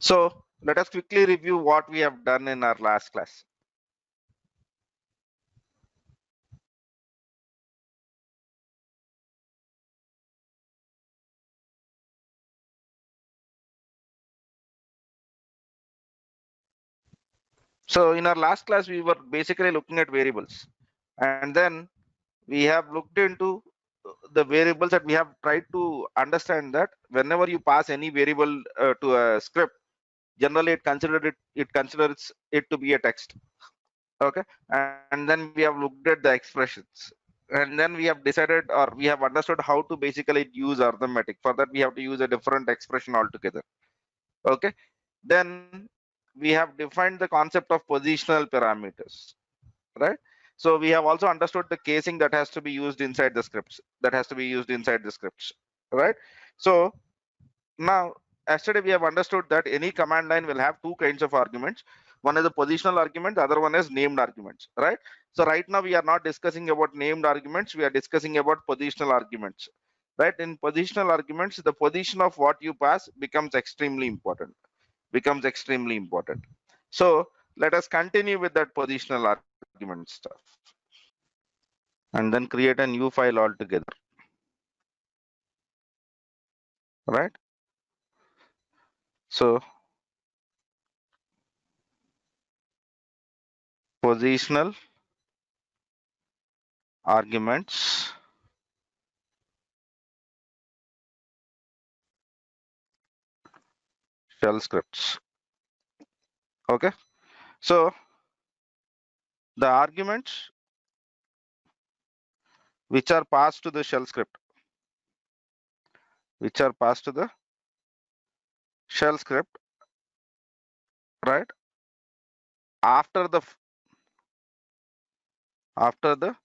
So let us quickly review what we have done in our last class. So in our last class, we were basically looking at variables, and then we have looked into the variables that we have tried to understand that whenever you pass any variable to a script, generally it considers it to be a text. Okay, and then we have looked at the expressions, and then we have decided or we have understood how to basically use arithmetic. For that, we have to use a different expression altogether. Okay, then we have defined the concept of positional parameters, right? So we have also understood the casing that has to be used inside the scripts, right? So now, yesterday we have understood that any command line will have two kinds of arguments. One is a positional argument, the other one is named arguments, right? So right now we are not discussing about named arguments, we are discussing about positional arguments, right? In positional arguments, the position of what you pass becomes extremely important, So let us continue with that positional argument stuff and then create a new file altogether, right? So positional arguments shell scripts. Okay, so the arguments which are passed to the shell script, which are passed to the shell script, right? After the after the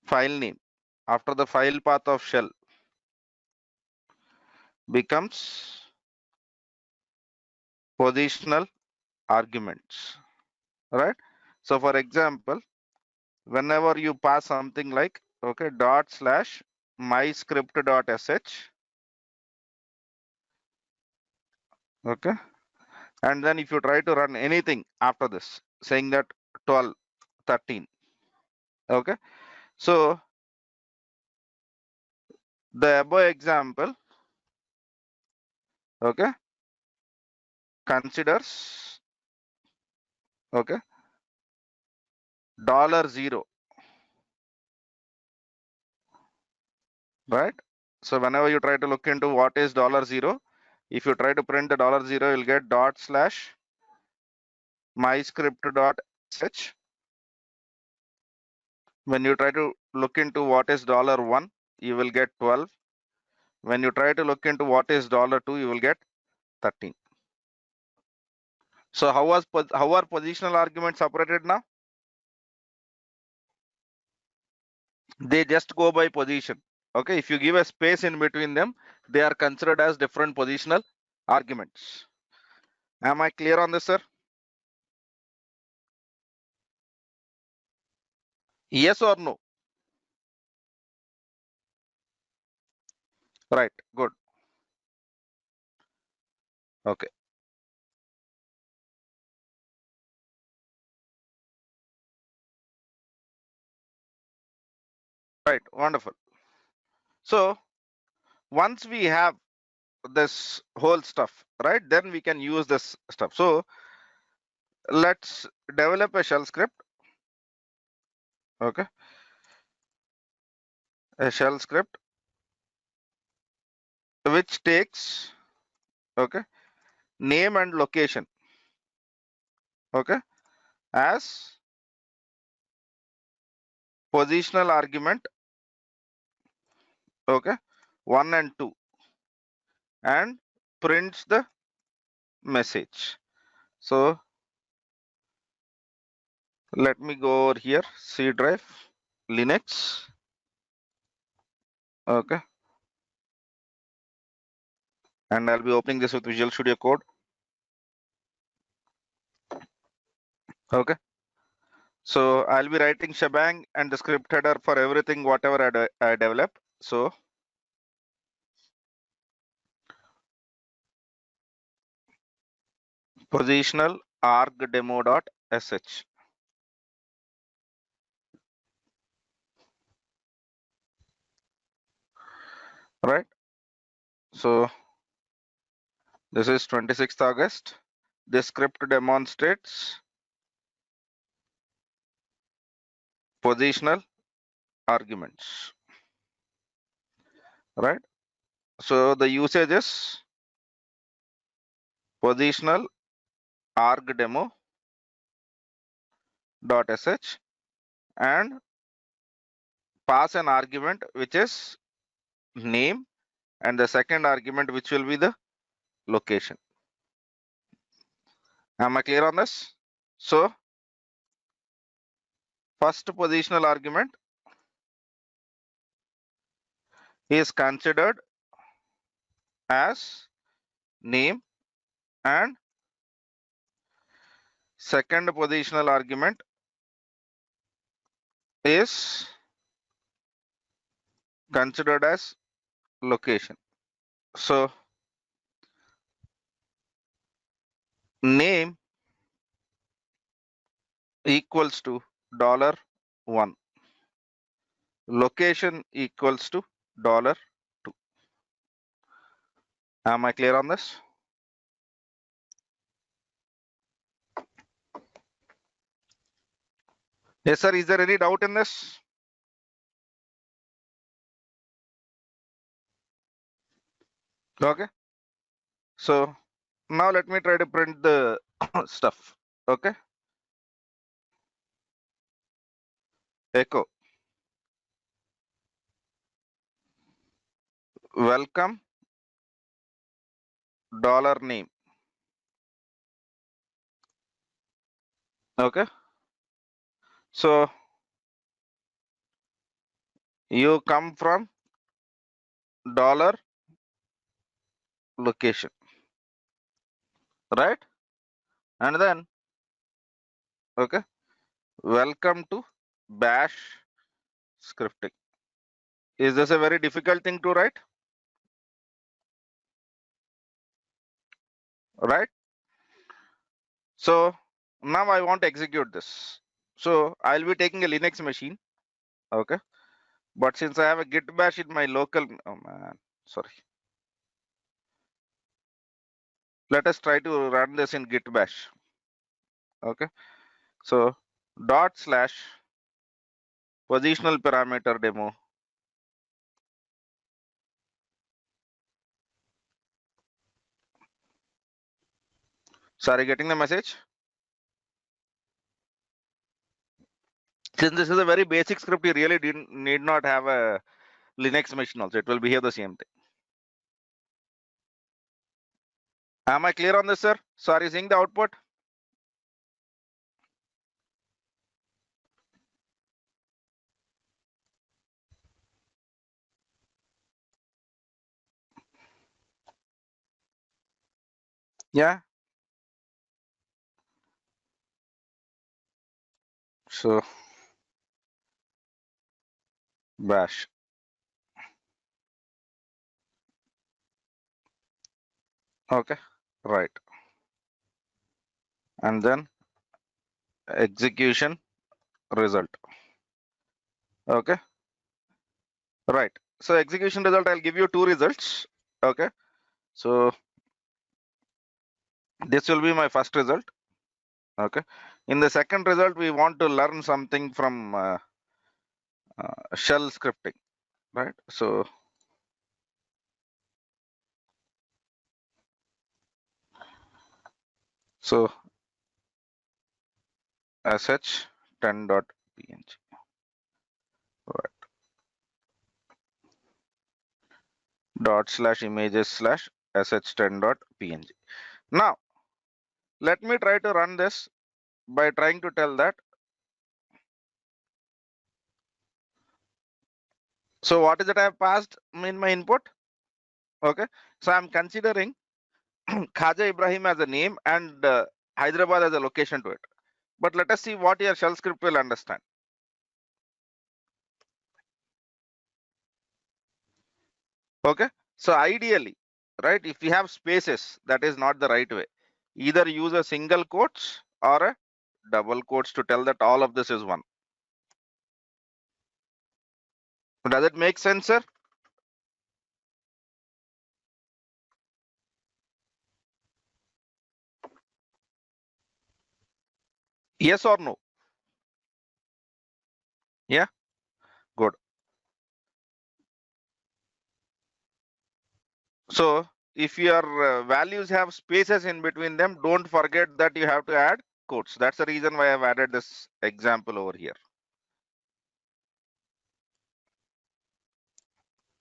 file name, after the file path of shell becomes positional arguments, right? So for example, whenever you pass something like okay dot slash my script dot sh, okay, and then if you try to run anything after this saying that 12 13, okay, so the above example, okay, considers okay $0, right? So whenever you try to look into what is $0, if you try to print the $0, you'll get dot slash my script dot sh. When you try to look into what is $1, you will get 12. When you try to look into what is $2, you will get 13. So how are positional arguments separated now? They just go by position. Okay, if you give a space in between them, they are considered as different positional arguments. Am I clear on this, sir? Yes or no? Right, good. Okay, right, wonderful. So once we have this whole stuff, right, then we can use this stuff. So let's develop a shell script. Okay, a shell script which takes okay name and location okay as positional argument, okay, 1 and 2, and prints the message. So let me go over here, C drive, Linux, okay, and I'll be opening this with Visual Studio Code. Okay, so I'll be writing shebang and the script header for everything whatever I develop. So positional arg demo dot sh. Right. So this is 26th August. This script demonstrates positional arguments. Right. So the usage is positional arg demo dot sh and pass an argument which is name and the second argument which will be the location. Am I clear on this? So first positional argument is considered as name and second positional argument is considered as location. So name equals to $1. Location equals to $2. Am I clear on this? Yes, sir. Is there any doubt in this? Okay. So now let me try to print the stuff. Okay. Echo. Welcome $name. Okay. So you come from dollar location, right? And then, okay, welcome to bash scripting. Is this a very difficult thing to write? Right? So now I want to execute this. So I'll be taking a Linux machine. Okay. But since I have a git bash in my local, oh man, sorry. Let us try to run this in git bash. Okay. So / positional parameter demo. Sorry, getting the message? Since this is a very basic script, you really need not have a Linux machine also. It will behave the same thing. Am I clear on this, sir? So are you seeing the output? Yeah. So bash. Okay. Right. And then execution result. Okay. Right. So execution result, I'll give you two results. Okay. So this will be my first result. Okay. In the second result, we want to learn something from shell scripting. Right. So sh10.png. Right. /images/sh10.png. Now let me try to run this by trying to tell that. So what is it I have passed in my input? Okay. So I'm considering Khaja Ibrahim as a name and Hyderabad as a location to it. But let us see what your shell script will understand. Okay. So ideally, right, if we have spaces, that is not the right way. either use a single quotes or a double quotes to tell that all of this is 1. Does it make sense, sir? Yes or no? Yeah, good. So if your values have spaces in between them, don't forget that you have to add quotes. That's the reason why I've added this example over here.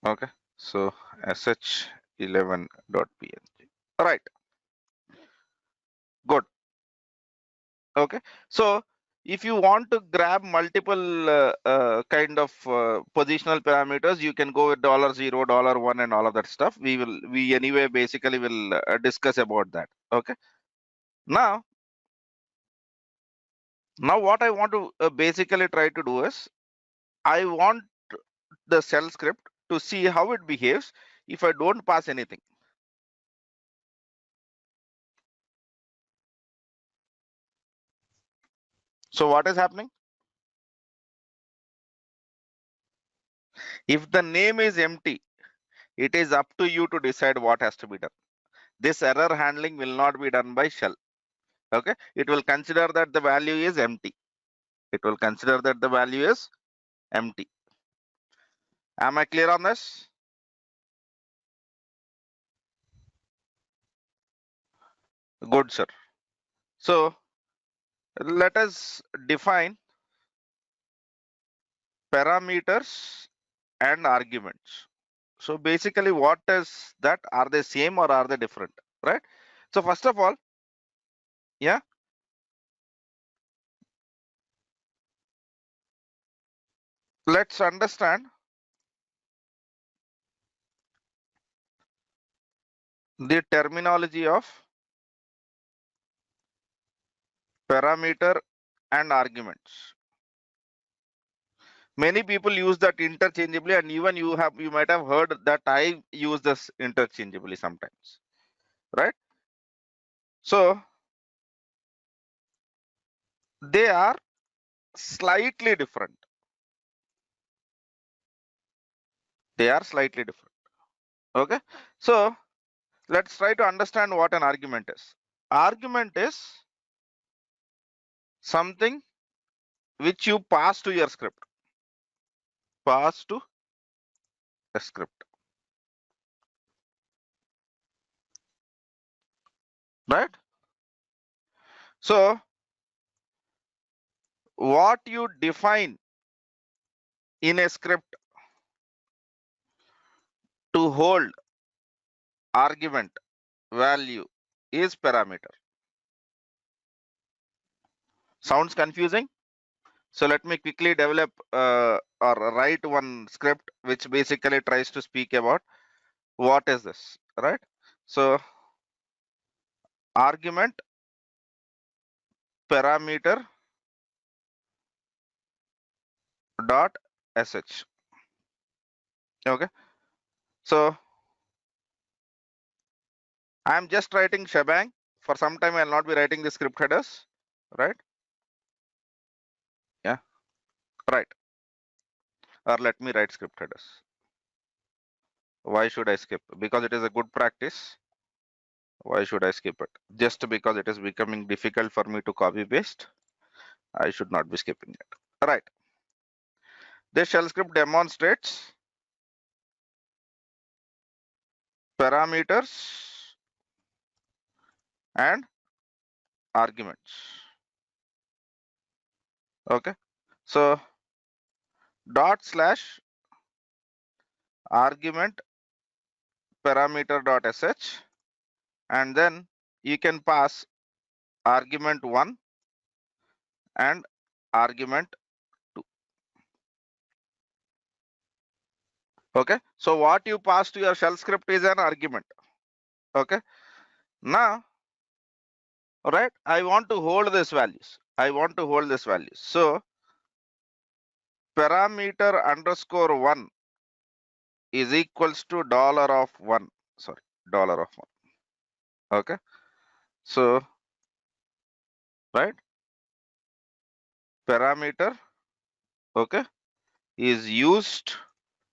Okay, so sh11.png. Right, good. Okay, so if you want to grab multiple kind of positional parameters, you can go with $0, $1, and all of that stuff. We anyway basically will discuss about that. Okay, now what I want to basically try to do is I want the shell script to see how it behaves if I don't pass anything. So what is happening? If the name is empty, it is up to you to decide what has to be done. This error handling will not be done by shell. Okay, it will consider that the value is empty. It will consider that the value is empty. Am I clear on this? Good, sir. So let us define parameters and arguments. So basically, what is that? Are they same or are they different? Right? So first of all, yeah, let's understand the terminology of parameter and arguments. Many people use that interchangeably, and even you might have heard that I use this interchangeably sometimes, right? So they are slightly different. They are slightly different. Okay, so let's try to understand what an argument is. Argument is something which you pass to your script. Pass to a script, right? So what you define in a script to hold argument value is parameter. Sounds confusing? So let me quickly develop or write one script which basically tries to speak about what is this, right? So argument parameter dot sh. Okay, so I'm just writing shebang. For some time I'll not be writing the script headers, right? Yeah, right. Or let me write script headers. Why should I skip? Because it is a good practice. Why should I skip it? Just because it is becoming difficult for me to copy paste, I should not be skipping it. Right. This shell script demonstrates parameters and arguments. Okay. So dot slash argument parameter dot sh, and then you can pass argument 1 and argument 2. Okay, so what you pass to your shell script is an argument. Okay, now, right, I want to hold this values. I want to hold this values. So parameter underscore 1 is equals to $of 1. Sorry, $of 1. Okay, So, right, parameter, okay, is used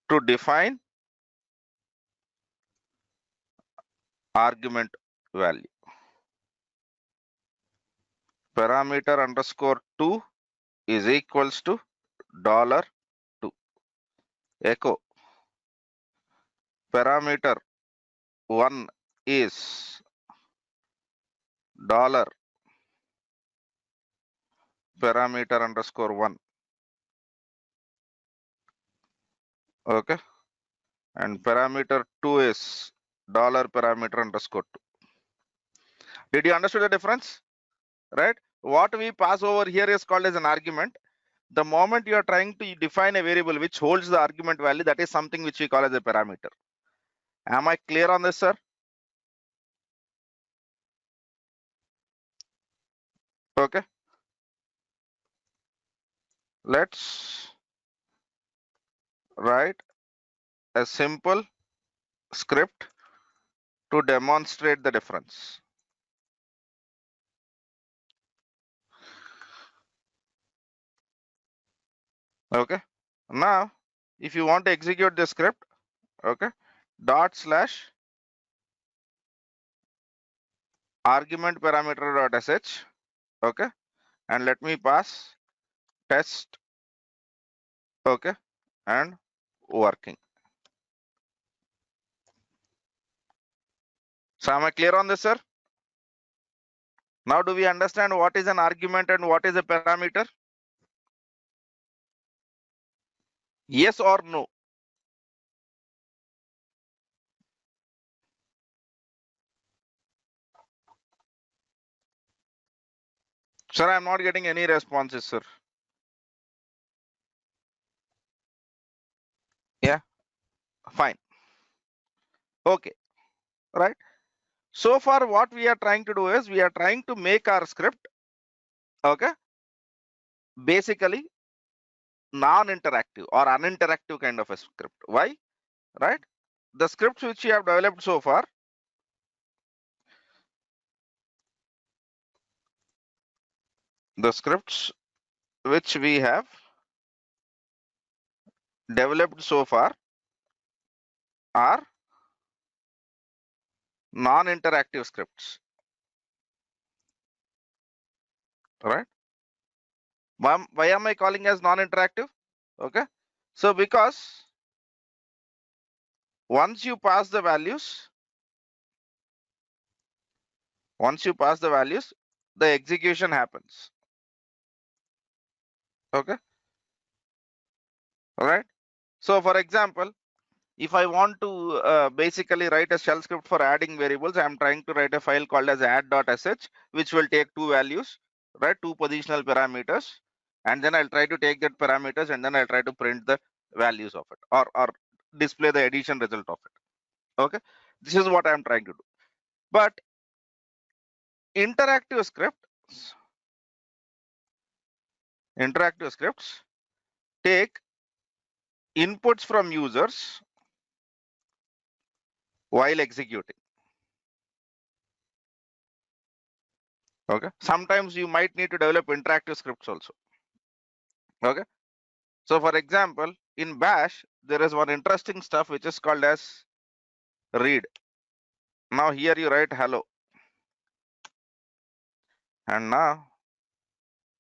to define argument value. Parameter underscore 2 is equals to $2. Echo parameter 1 is dollar parameter underscore 1. Okay. And parameter 2 is dollar parameter underscore 2. Did you understand the difference? Right? What we pass over here is called as an argument. The moment you are trying to define a variable which holds the argument value, that is something which we call as a parameter. Am I clear on this, sir? Okay. Let's write a simple script to demonstrate the difference. Okay. Now, if you want to execute the script, okay, dot slash argument parameter dot sh, okay, and let me pass test, okay, and working. So am I clear on this, sir? Now do we understand what is an argument and what is a parameter? Yes or no? Sir, I'm not getting any responses, sir. Yeah, fine. Okay, right. So far what we are trying to do is we are trying to make our script, okay, basically non-interactive or uninteractive kind of a script. Why? Right? The scripts which we have developed so far, the scripts which we have developed so far are non-interactive scripts, right? Why am I calling as non-interactive? Okay, so because once you pass the values, the execution happens. Okay, all right. So for example, if I want to basically write a shell script for adding variables, I'm trying to write a file called as add.sh, which will take two values, right? Two positional parameters. And then I'll try to take that parameters and then I'll try to print the values of it or display the addition result of it. Okay. This is what I'm trying to do. But interactive scripts take inputs from users while executing. Okay. Sometimes you might need to develop interactive scripts also. Okay. So for example, in bash, there is one interesting stuff which is called as read. Now here you write hello. And now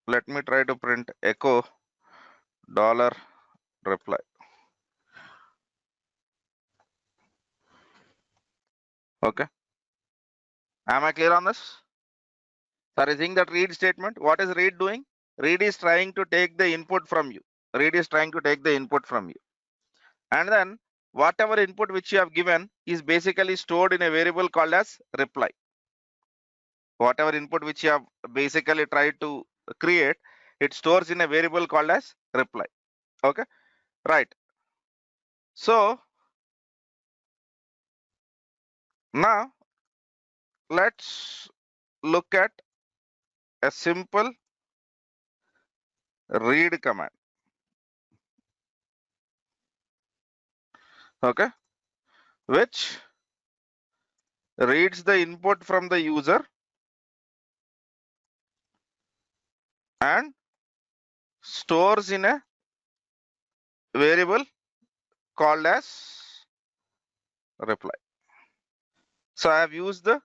let me try to print echo dollar reply. Okay. Am I clear on this? So are you seeing that read statement? What is read doing? Read is trying to take the input from you. Read is trying to take the input from you. And then whatever input which you have given is basically stored in a variable called as reply. Whatever input which you have basically tried to create, it stores in a variable called as reply. Okay, right. So now let's look at a simple read command. Okay, which reads the input from the user and stores in a variable called as reply. So I have used the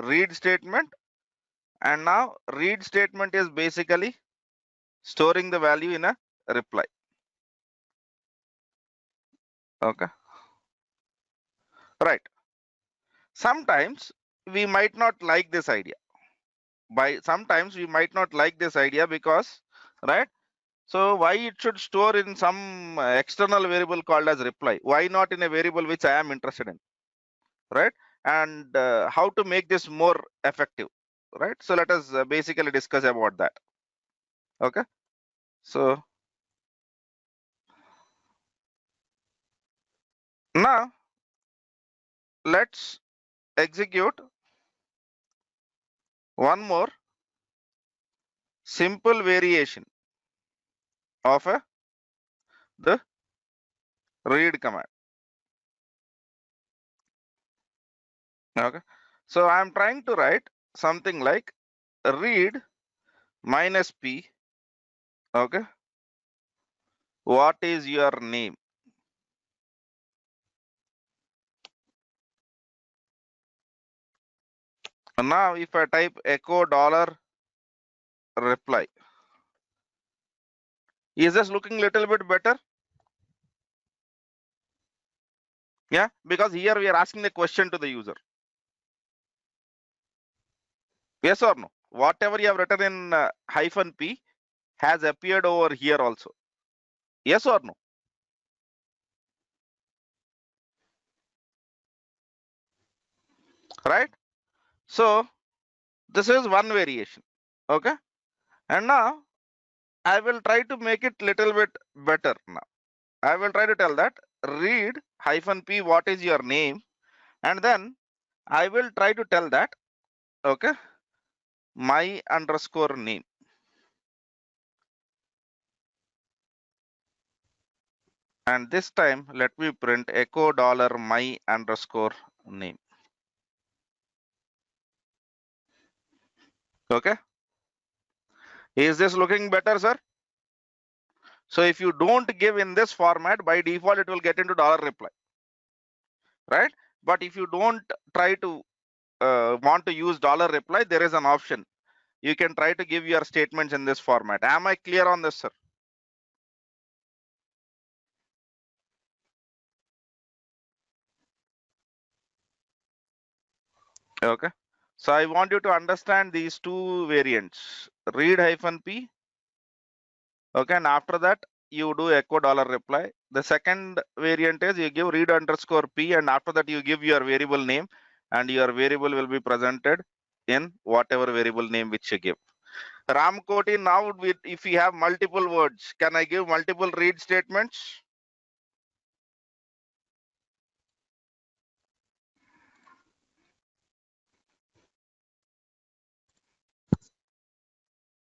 read statement, and now read statement is basically storing the value in a reply. Okay, right. Sometimes we might not like this idea. Sometimes we might not like this idea because, right? So why it should store in some external variable called as reply? Why not in a variable which I am interested in, right? And how to make this more effective, right? So let us basically discuss about that. Okay. So now let's execute one more simple variation of the read command. Okay. So I'm trying to write something like read minus p. Okay. What is your name? Now if I type echo dollar reply, is this looking little bit better? Yeah, because here we are asking the question to the user. Yes or no? Whatever you have written in hyphen p has appeared over here also. Yes or no? Right? So this is one variation. Okay. And now I will try to make it little bit better now. I will try to tell that read hyphen p what is your name, and then I will try to tell that, okay, my underscore name. And this time let me print echo dollar my underscore name. Okay. Is this looking better, sir? So if you don't give in this format, by default, it will get into dollar reply, right? But if you don't try to want to use dollar reply, there is an option. You can try to give your statements in this format. Am I clear on this, sir? Okay. So I want you to understand these two variants, read hyphen p. Okay. And after that, you do echo dollar reply. The second variant is you give read underscore p, and after that you give your variable name, and your variable will be presented in whatever variable name which you give. Ramkoti, now if we have multiple words, can I give multiple read statements?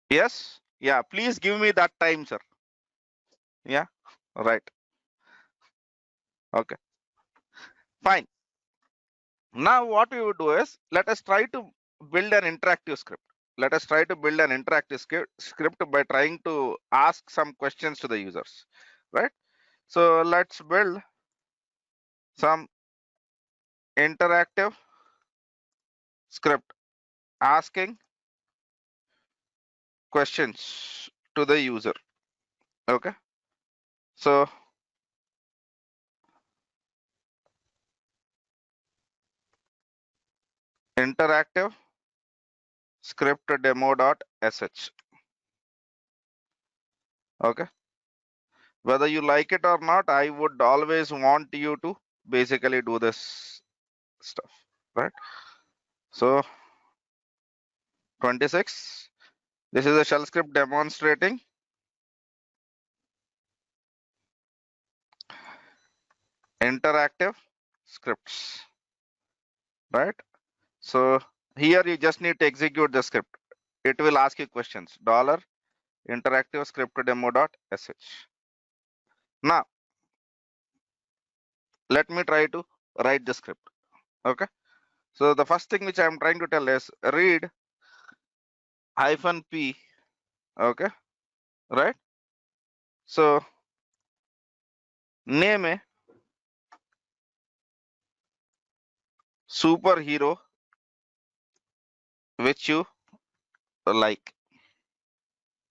Yes. Yeah. Please give me that time, sir. Yeah. Right. Okay. Fine. Now what we would do is let us try to build an interactive script. Let us try to build an interactive script by trying to ask some questions to the users, right? So let's build some interactive script asking questions to the user. Okay. So interactive script demo.sh. Okay. Whether you like it or not, I would always want you to basically do this stuff, right? So 26. This is a shell script demonstrating interactive scripts, right? So here you just need to execute the script. It will ask you questions. Dollar interactive script demo.sh. Now let me try to write the script. Okay. So the first thing which I'm trying to tell is read hyphen p. Okay, right? So name a superhero which you like,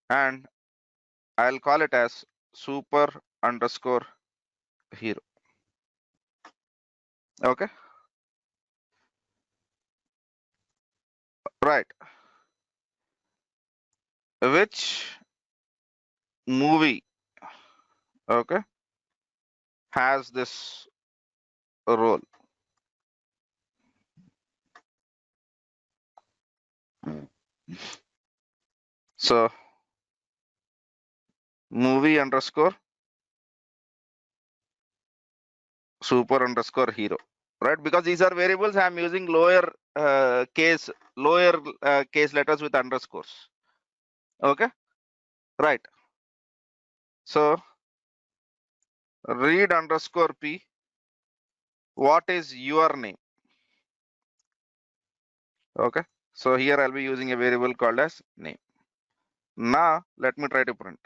and I'll call it as super underscore hero. Okay, right. Which movie, okay, has this role? So movie underscore super underscore hero, right? Because these are variables, I'm using lower case letters with underscores. Okay, right. So read underscore p, what is your name? Okay, so here I'll be using a variable called as name. Now let me try to print.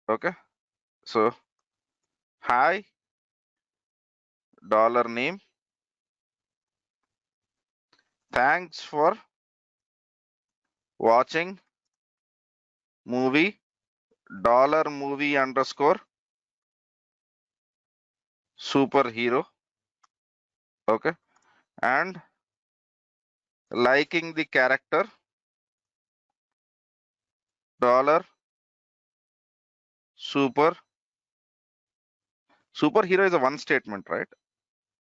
Okay, so hi dollar name, thanks for watching movie dollar movie underscore superhero. Okay, and liking the character dollar superhero is a one statement, right?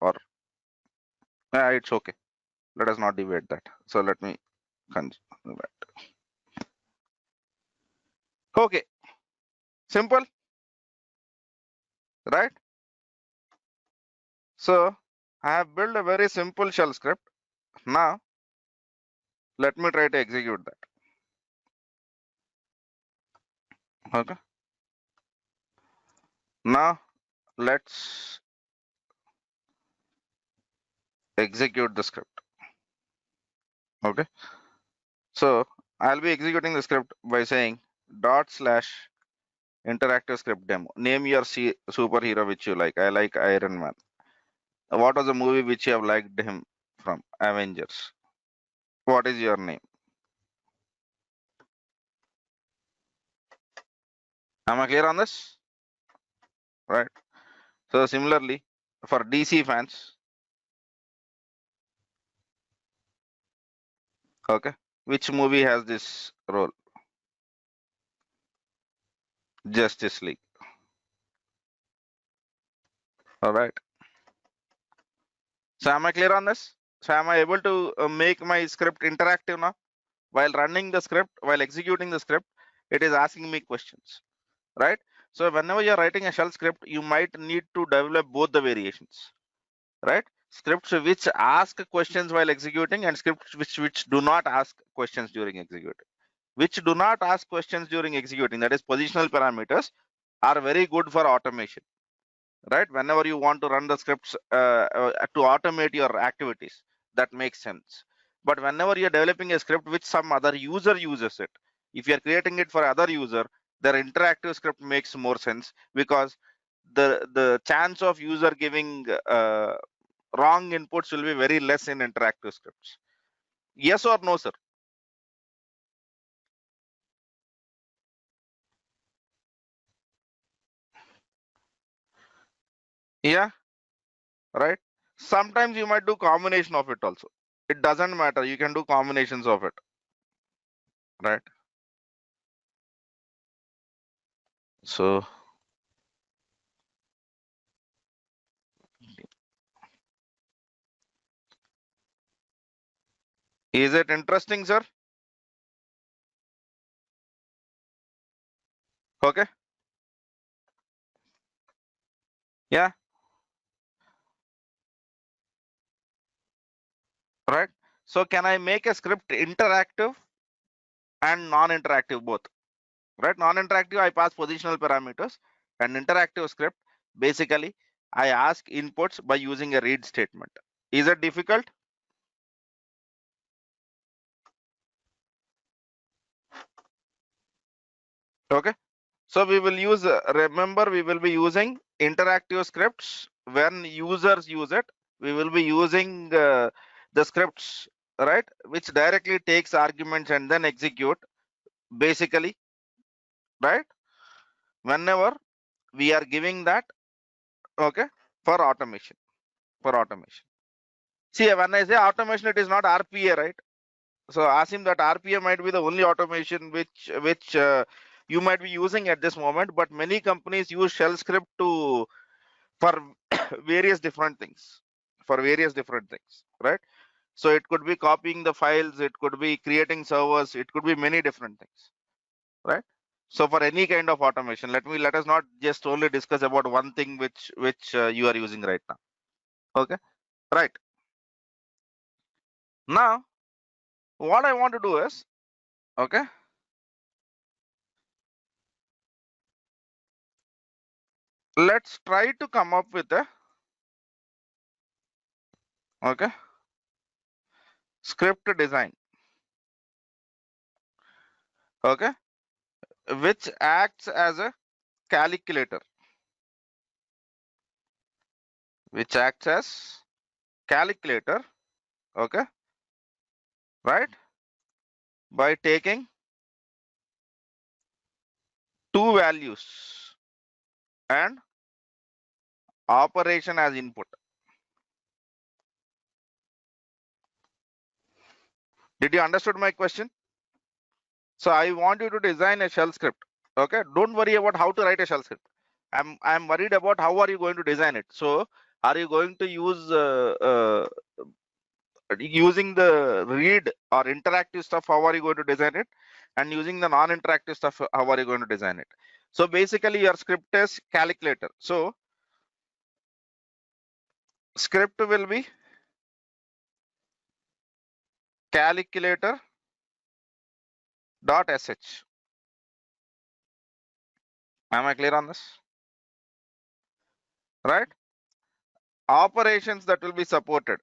Or it's okay, let us not debate that. So let me continue that. Okay, simple, right? So I have built a very simple shell script. Now let me try to execute that. Okay, now let's execute the script. Okay, so I'll be executing the script by saying dot slash interactive script demo. Name your superhero which you like. I like Iron Man. What was the movie which you have liked him from? Avengers. What is your name? Am I clear on this? Right. So similarly, for DC fans, okay, which movie has this role? Justice League. All right. So am I clear on this? So am I able to make my script interactive now? While running the script, while executing the script, it is asking me questions, right? So whenever you're writing a shell script, you might need to develop both the variations, right? Scripts which ask questions while executing and scripts which do not ask questions during executing. Which do not ask questions during executing, that is positional parameters, are very good for automation, right? Whenever you want to run the scripts to automate your activities, that makes sense. But whenever you're developing a script which some other user uses it, if you're creating it for other user, their interactive script makes more sense, because the chance of user giving wrong inputs will be very less in interactive scripts. Yes or no, sir? Yeah, right. Sometimes you might do combination of it also. It doesn't matter, you can do combinations of it, right? So is it interesting, sir? Okay, yeah, right. So can I make a script interactive and non-interactive both? Right, non-interactive I pass positional parameters, and interactive script basically I ask inputs by using a read statement. Is it difficult? Okay. So we will use, remember, we will be using interactive scripts when users use it. We will be using the scripts, right, which directly takes arguments and then execute basically, right, whenever we are giving that, okay, for automation, for automation. See, when I say automation, it is not RPA, right? So Asim, that RPA might be the only automation which you might be using at this moment, but many companies use shell script to for various different things, for various different things, right? So it could be copying the files, it could be creating servers, it could be many different things, right? So for any kind of automation, let us not just only discuss about one thing which you are using right now. Okay, right. Now what I want to do is, okay, let's try to come up with a, okay, script design, okay, which acts as a calculator, which acts as calculator, okay, right, by taking two values and operation as input. Did you understood my question? So I want you to design a shell script. Okay, don't worry about how to write a shell script. I'm worried about how are you going to design it. So are you going to use using the read or interactive stuff? How are you going to design it? And using the non-interactive stuff, how are you going to design it? So basically, your script is calculator. So script will be calculator dot sh. Am I clear on this? Right? Operations that will be supported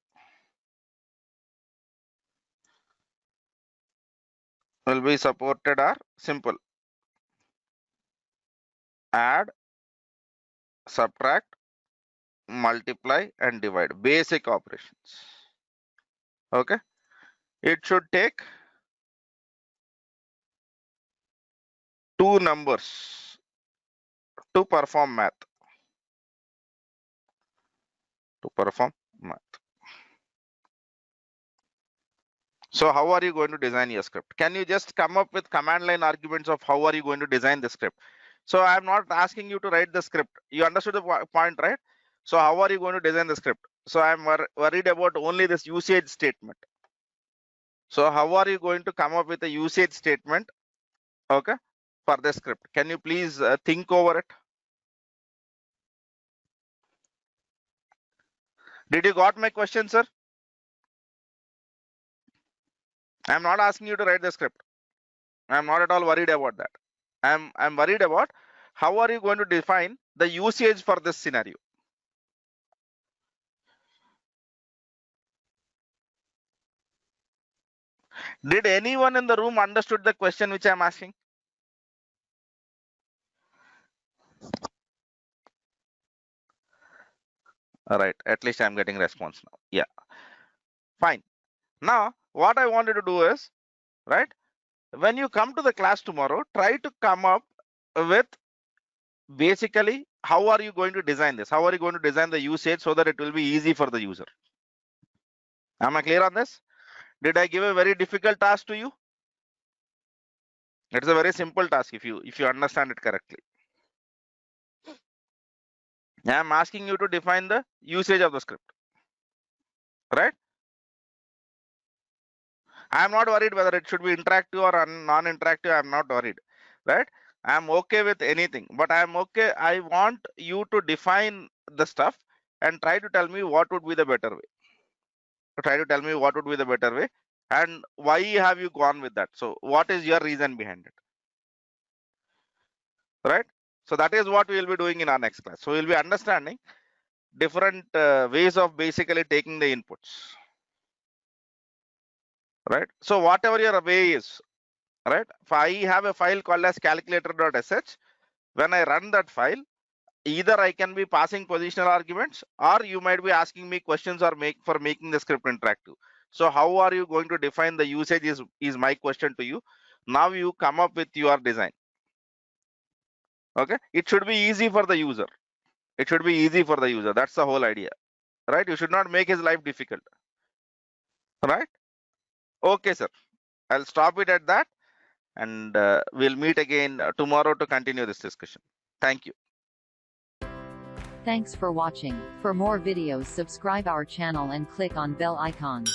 are simple: add, subtract, multiply, and divide. Basic operations. Okay. It should take two numbers to perform math. To perform math. So how are you going to design your script? Can you just come up with command line arguments of how are you going to design the script? So I'm not asking you to write the script. You understood the point, right? So how are you going to design the script? So I'm worried about only this usage statement. So how are you going to come up with a usage statement, okay, for the script? Can you please think over it? Did you got my question, sir? I'm not asking you to write the script. I'm not at all worried about that. I'm worried about how are you going to define the usage for this scenario. Did anyone in the room understood the question which I'm asking? All right, at least I'm getting response now. Yeah, fine. Now what I wanted to do is, right, when you come to the class tomorrow, try to come up with basically how are you going to design this? How are you going to design the usage so that it will be easy for the user? Am I clear on this? Did I give a very difficult task to you? It's a very simple task if you understand it correctly. I'm asking you to define the usage of the script, right? I'm not worried whether it should be interactive or non-interactive. I'm not worried, right? I'm okay with anything, but I'm okay. I want you to define the stuff and try to tell me what would be the better way. Try to tell me what would be the better way and why have you gone with that. So what is your reason behind it, right? So that is what we will be doing in our next class. So we'll be understanding different ways of basically taking the inputs, right? So whatever your way is, right? If I have a file called as calculator.sh, when I run that file, either I can be passing positional arguments, or you might be asking me questions or making the script interactive. So how are you going to define the usage is my question to you. Now you come up with your design. Okay, it should be easy for the user. It should be easy for the user. That's the whole idea, right? You should not make his life difficult, right? Okay, sir. I'll stop it at that, and we'll meet again tomorrow to continue this discussion. Thank you. Thanks for watching. For more videos, subscribe our channel and click on bell icon.